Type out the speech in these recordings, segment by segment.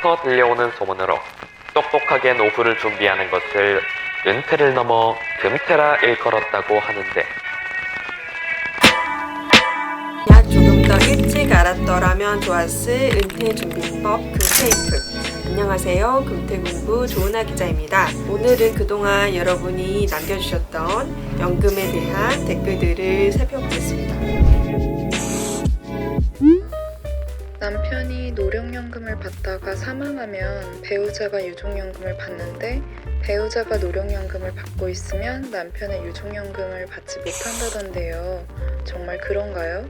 예로부터 들려오는 소문으로 똑똑하게 노후를 준비하는 것을 은퇴를 넘어 금퇴라 일컬었다고 하는데, 약 조금 더 일찍 알았더라면 좋았을 은퇴 준비법 금테이프. 안녕하세요. 금태공부 조은하 기자입니다. 오늘은 그동안 여러분이 남겨주셨던 연금에 대한 댓글들을 살펴보겠습니다. 남편이 노령연금을 받다가 사망하면 배우자가 유족연금을 받는데, 배우자가 노령연금을 받고 있으면 남편의 유족연금을 받지 못한다던데요. 정말 그런가요?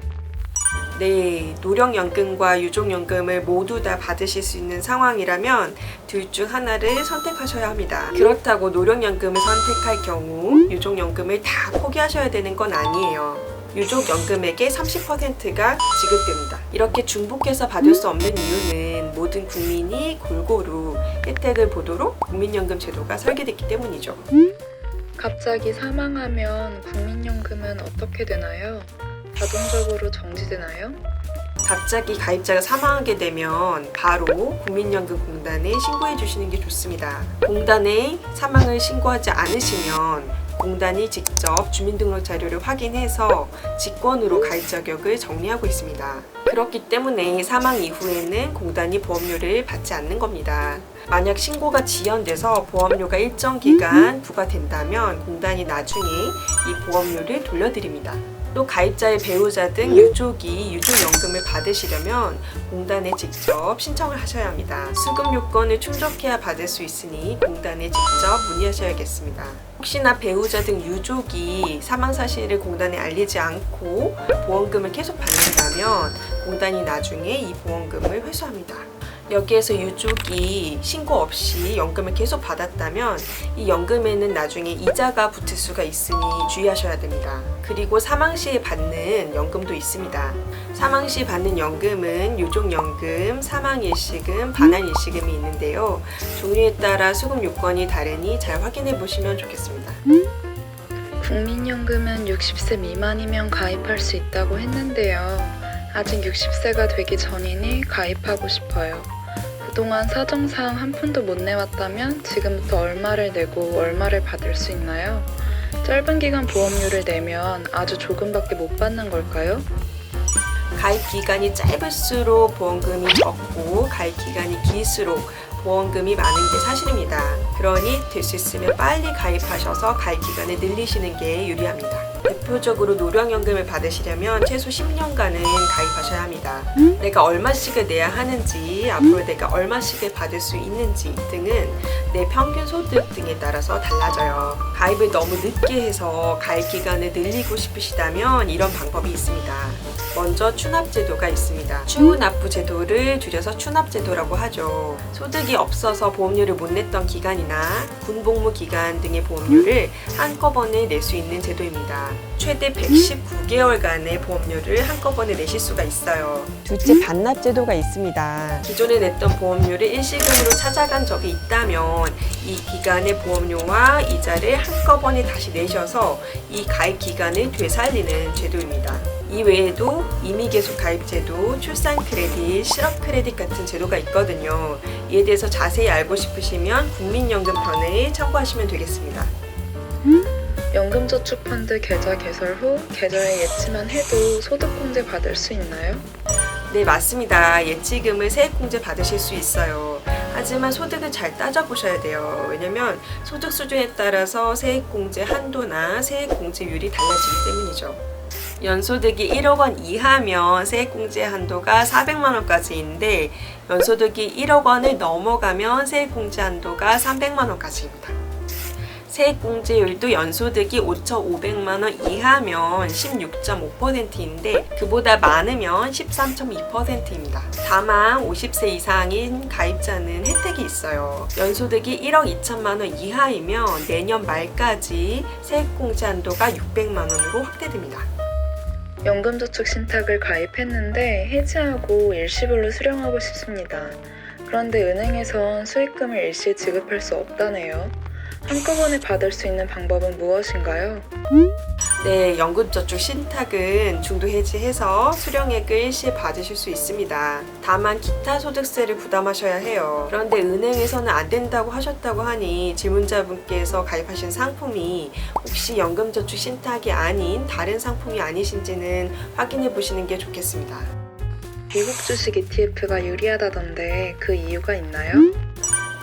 네, 노령연금과 유족연금을 모두 다 받으실 수 있는 상황이라면 둘 중 하나를 선택하셔야 합니다. 그렇다고 노령연금을 선택할 경우 유족연금을 다 포기하셔야 되는 건 아니에요. 유족연금액의 30%가 지급됩니다. 이렇게 중복해서 받을 수 없는 이유는 모든 국민이 골고루 혜택을 보도록 국민연금 제도가 설계됐기 때문이죠. 갑자기 사망하면 국민연금은 어떻게 되나요? 자동적으로 정지되나요? 갑자기 가입자가 사망하게 되면 바로 국민연금공단에 신고해 주시는 게 좋습니다. 공단에 사망을 신고하지 않으시면 공단이 직접 주민등록 자료를 확인해서 직권으로 가입 자격을 정리하고 있습니다. 그렇기 때문에 사망 이후에는 공단이 보험료를 받지 않는 겁니다. 만약 신고가 지연돼서 보험료가 일정 기간 부과된다면 공단이 나중에 이 보험료를 돌려드립니다. 또 가입자의 배우자 등 유족이 유족연금을 받으시려면 공단에 직접 신청을 하셔야 합니다. 수급 요건을 충족해야 받을 수 있으니 공단에 직접 문의하셔야겠습니다. 혹시나 배우자 등 유족이 사망 사실을 공단에 알리지 않고 보험금을 계속 받는다면 공단이 나중에 이 보험금을 회수합니다. 여기에서 유족이 신고 없이 연금을 계속 받았다면 이 연금에는 나중에 이자가 붙을 수가 있으니 주의하셔야 됩니다. 그리고 사망 시에 받는 연금도 있습니다. 사망 시 받는 연금은 유족연금, 사망일시금, 반환일시금이 있는데요. 종류에 따라 수급 요건이 다르니 잘 확인해 보시면 좋겠습니다. 국민연금은 60세 미만이면 가입할 수 있다고 했는데요. 아직 60세가 되기 전이니 가입하고 싶어요. 그동안 사정상 한 푼도 못 내왔다면 지금부터 얼마를 내고 얼마를 받을 수 있나요? 짧은 기간 보험료를 내면 아주 조금밖에 못 받는 걸까요? 가입 기간이 짧을수록 보험금이 적고 가입 기간이 길수록 보험금이 많은 게 사실입니다. 그러니 될 수 있으면 빨리 가입하셔서 가입 기간을 늘리시는 게 유리합니다. 대표적으로 노령연금을 받으시려면 최소 10년간은 가입하셔야 합니다. 내가 얼마씩을 내야 하는지, 앞으로 내가 얼마씩을 받을 수 있는지 등은 내 평균 소득 등에 따라서 달라져요. 가입을 너무 늦게 해서 가입 기간을 늘리고 싶으시다면 이런 방법이 있습니다. 먼저 추납제도가 있습니다. 추납부 제도를 줄여서 추납제도라고 하죠. 소득이 없어서 보험료를 못 냈던 기간이나 군복무 기간 등의 보험료를 한꺼번에 낼 수 있는 제도입니다. 최대 119개월간의 보험료를 한꺼번에 내실 수가 있어요. 둘째, 반납제도가 있습니다. 기존에 냈던 보험료를 일시금으로 찾아간 적이 있다면 이 기간의 보험료와 이자를 한꺼번에 다시 내셔서 이 가입 기간을 되살리는 제도입니다. 이 외에도 임의계속 가입제도, 출산 크레딧, 실업 크레딧 같은 제도가 있거든요. 이에 대해서 자세히 알고 싶으시면 국민연금 편을 참고하시면 되겠습니다. 연금저축펀드 계좌 개설 후 계좌에 예치만 해도 소득공제 받을 수 있나요? 네, 맞습니다. 예치금을 세액공제 받으실 수 있어요. 하지만 소득을 잘 따져보셔야 돼요. 왜냐면 소득 수준에 따라서 세액공제 한도나 세액공제율이 달라지기 때문이죠. 연소득이 1억 원 이하면 세액공제 한도가 400만 원까지인데 연소득이 1억 원을 넘어가면 세액공제 한도가 300만 원까지입니다. 세액공제율도 연소득이 5,500만 원 이하면 16.5%인데 그보다 많으면 13.2%입니다. 다만 50세 이상인 가입자는 혜택이 있어요. 연소득이 1억 2천만 원 이하이면 내년 말까지 세액공제 한도가 600만 원으로 확대됩니다. 연금저축 신탁을 가입했는데 해지하고 일시불로 수령하고 싶습니다. 그런데 은행에선 수익금을 일시에 지급할 수 없다네요. 한꺼번에 받을 수 있는 방법은 무엇인가요? 네, 연금저축 신탁은 중도 해지해서 수령액을 일시에 받으실 수 있습니다. 다만 기타 소득세를 부담하셔야 해요. 그런데 은행에서는 안 된다고 하셨다고 하니 질문자분께서 가입하신 상품이 혹시 연금저축 신탁이 아닌 다른 상품이 아니신지는 확인해 보시는 게 좋겠습니다. 미국 주식 ETF가 유리하다던데 그 이유가 있나요?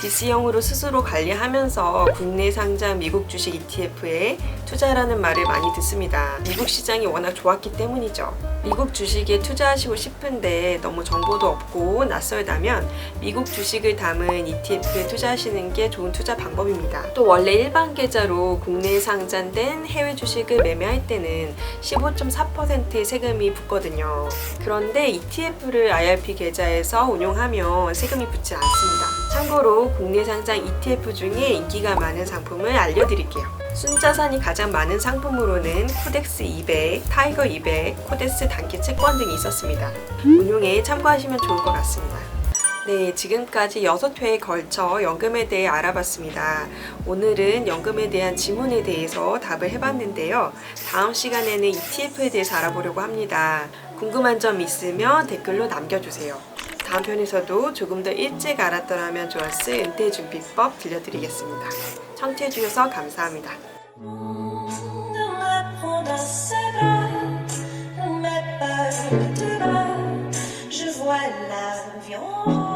DC형으로 스스로 관리하면서 국내 상장 미국 주식 ETF에 투자라는 말을 많이 듣습니다. 미국 시장이 워낙 좋았기 때문이죠. 미국 주식에 투자하시고 싶은데 너무 정보도 없고 낯설다면 미국 주식을 담은 ETF에 투자하시는 게 좋은 투자 방법입니다. 또 원래 일반 계좌로 국내에 상장된 해외 주식을 매매할 때는 15.4%의 세금이 붙거든요. 그런데 ETF를 IRP 계좌에서 운용하면 세금이 붙지 않습니다. 참고로 국내 상장 ETF 중에 인기가 많은 상품을 알려드릴게요. 순자산이 가장 많은 상품으로는 코덱스 200, 타이거 200, 코덱스 단기 채권 등이 있었습니다. 운용에 참고하시면 좋을 것 같습니다. 네, 지금까지 6회에 걸쳐 연금에 대해 알아봤습니다. 오늘은 연금에 대한 지문에 대해서 답을 해봤는데요. 다음 시간에는 ETF에 대해서 알아보려고 합니다. 궁금한 점 있으면 댓글로 남겨주세요. 다음 편에서도 조금 더 일찍 알았더라면 좋았을 은퇴준비법 들려드리겠습니다. 청취해주셔서 감사합니다. Je vois l'avion